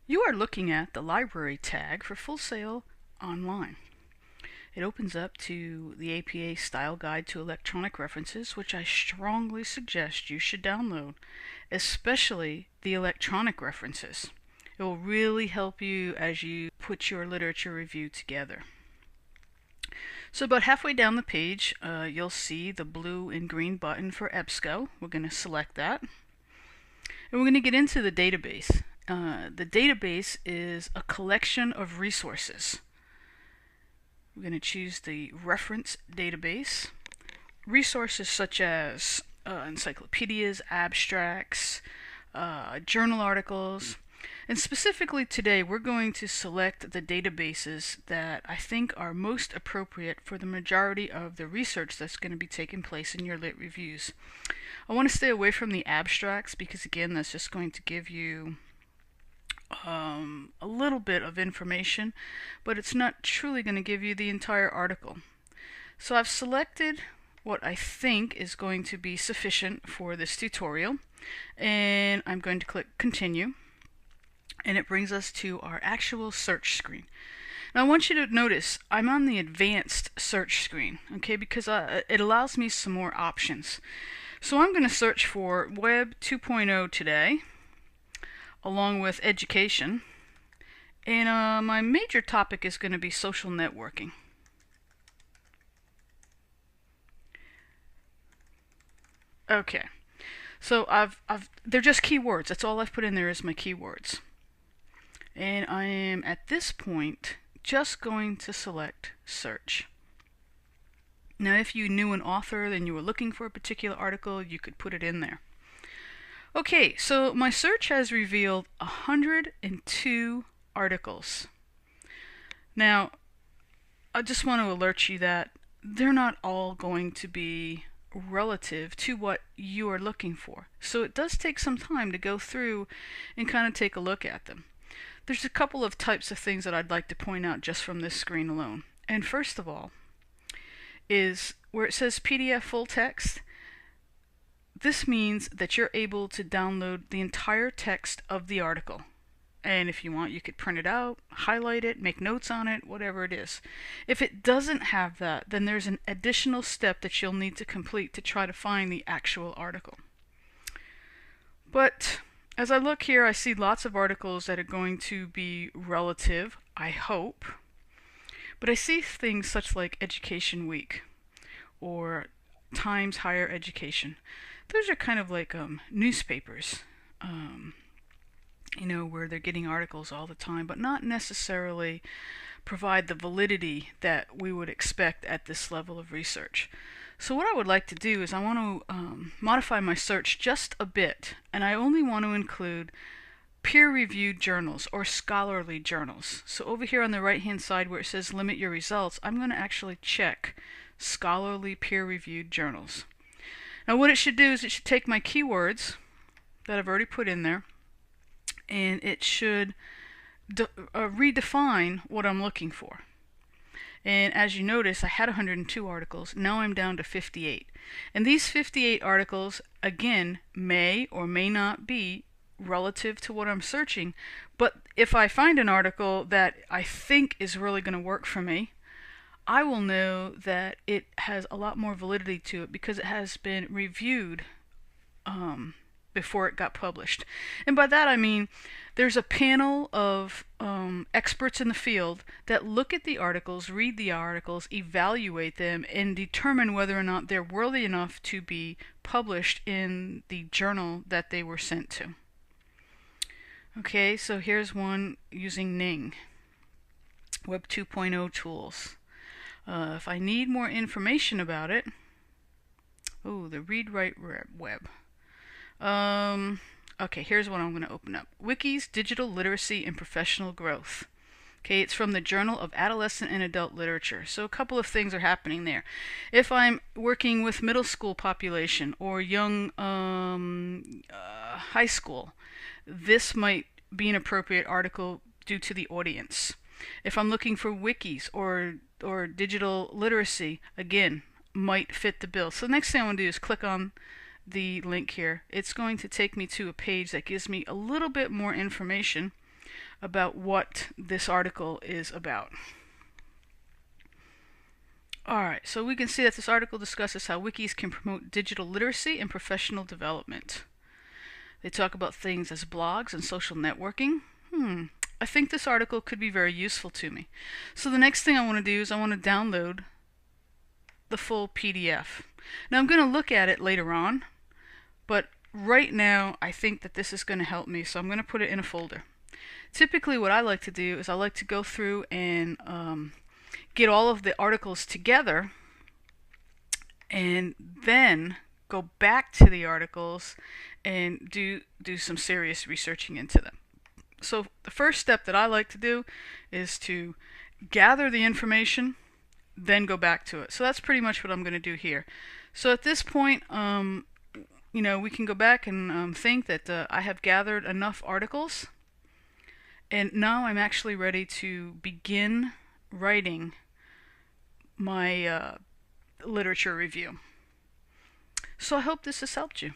You are looking at the library tag for Full Sail Online. It opens up to the APA Style Guide to Electronic References, which I strongly suggest you should download, especially the electronic references. It will really help you as you put your literature review together. So about halfway down the page, you'll see the blue and green button for EBSCO. We're going to select that. And we're going to get into the database. The database is a collection of resources. We're going to choose the reference database. Resources such as encyclopedias, abstracts, journal articles, and specifically today we're going to select the databases that I think are most appropriate for the majority of the research that's going to be taking place in your lit reviews. I want to stay away from the abstracts because again that's just going to give you a little bit of information, but it's not truly going to give you the entire article. So I've selected what I think is going to be sufficient for this tutorial, and I'm going to click continue, and it brings us to our actual search screen. Now I want you to notice I'm on the advanced search screen, okay, because it allows me some more options. So I'm going to search for Web 2.0 today, along with education, and my major topic is going to be social networking. Okay, so they're just keywords. That's all I've put in there is my keywords, and I am at this point just going to select search. Now, if you knew an author and you were looking for a particular article, you could put it in there. Okay, so my search has revealed 102 articles. Now, I just want to alert you that they're not all going to be relative to what you are looking for. So it does take some time to go through and kind of take a look at them. There's a couple of types of things that I'd like to point out just from this screen alone. And first of all is where it says PDF full text. This means that you're able to download the entire text of the article. And if you want, you could print it out, highlight it, make notes on it, whatever it is. If it doesn't have that, then there's an additional step that you'll need to complete to try to find the actual article. But as I look here, I see lots of articles that are going to be relative, I hope. But I see things such like Education Week or Times Higher Education. Those are kind of like newspapers, you know, where they're getting articles all the time, but not necessarily provide the validity that we would expect at this level of research. So what I would like to do is I want to modify my search just a bit, and I only want to include peer-reviewed journals or scholarly journals. So over here on the right-hand side where it says limit your results, I'm going to actually check scholarly peer-reviewed journals. Now what it should do is it should take my keywords that I've already put in there, and it should redefine what I'm looking for. And as you notice, I had 102 articles. Now I'm down to 58. And these 58 articles, again, may or may not be relative to what I'm searching. But if I find an article that I think is really going to work for me, I will know that it has a lot more validity to it because it has been reviewed before it got published. And by that I mean there's a panel of experts in the field that look at the articles, read the articles, evaluate them, and determine whether or not they're worthy enough to be published in the journal that they were sent to. Okay, so here's one using Ning, Web 2.0 tools. If I need more information about it, the Read Write Web. Okay, here's what I'm going to open up. Wikis, Digital Literacy and Professional Growth. Okay, it's from the Journal of Adolescent and Adult Literature. So a couple of things are happening there. If I'm working with middle school population or young high school, this might be an appropriate article due to the audience. If I'm looking for wikis or digital literacy, again, might fit the bill. So the next thing I want to do is click on the link here. It's going to take me to a page that gives me a little bit more information about what this article is about. Alright, so we can see that this article discusses how wikis can promote digital literacy and professional development. They talk about things as blogs and social networking. I think this article could be very useful to me. So the next thing I want to do is I want to download the full PDF. Now I'm going to look at it later on, but right now I think that this is going to help me, so I'm going to put it in a folder. Typically what I like to do is I like to go through and get all of the articles together and then go back to the articles and do some serious researching into them. So the first step that I like to do is to gather the information, then go back to it. So that's pretty much what I'm going to do here. So at this point, we can go back and think that I have gathered enough articles, and now I'm actually ready to begin writing my literature review. So I hope this has helped you.